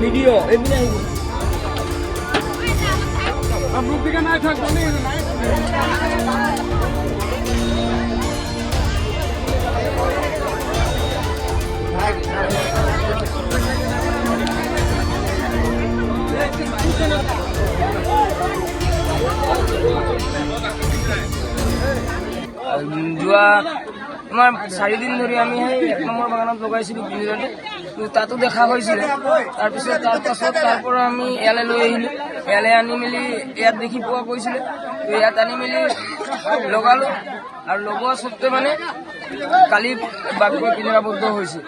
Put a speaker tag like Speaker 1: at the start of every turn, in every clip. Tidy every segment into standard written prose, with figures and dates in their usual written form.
Speaker 1: Video এমনি
Speaker 2: মুখ দিকে নাই থাকবো নাই
Speaker 1: যোৱা আমাৰ 4 দিন ধৰি আমি সেই 1 নম্বৰ বাগানত লগাইছিলোঁ পিঞ্জৰাটো, তাতো দেখা হৈছিলে। তাৰপাছত তাৰ পৰা আমি ইয়ালৈ লৈ আহিলোঁ। ইয়ালৈ আনি মেলি ইয়াত দেখি পোৱা গৈছিলে, ইয়াত আনি মেলি লগালোঁ আৰু লগোৱা স্বত্তে মানে কালি বাঘবোৰ পিঞ্জৰাবদ্ধ হৈছে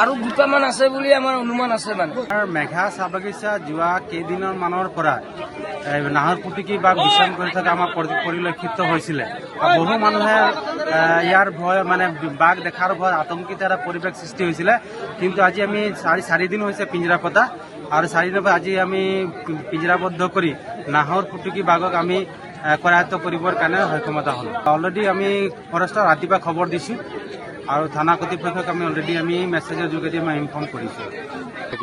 Speaker 1: আৰু দুটামান আছে বুলি আমাৰ অনুমান আছে। মানে
Speaker 3: মেঘা চাহ বাগিচা যোৱা কেইদিনৰ মানৰ পৰা নাহৰ ফুটুকী বাঘ বিচৰণ কৰি থকা আমাৰ পৰিলক্ষিত হৈছিলে। বহু মানুহে ইয়াৰ ভয় মানে বাঘ দেখাৰ ভয় আতংকিত এটা পৰিৱেশ সৃষ্টি হৈছিলে। কিন্তু আজি আমি 4 দিন হৈছে পিঞ্জৰা পতা আৰু 4 দিনৰ পৰা আজি আমি পিঞ্জৰাবদ্ধ কৰি নাহৰ ফুটুকী বাঘক আমি কৰায়ত্ব কৰিবৰ কাৰণে সক্ষমতা হ'ল। অলৰেডি আমি ফৰেষ্টৰ ৰাতিপুৱা খবৰ দিছোঁ আৰু থানা কৰ্তৃপক্ষক আমি অলৰেডি আমি মেছেজৰ যোগেদি আমি ইনফৰ্ম কৰিছোঁ।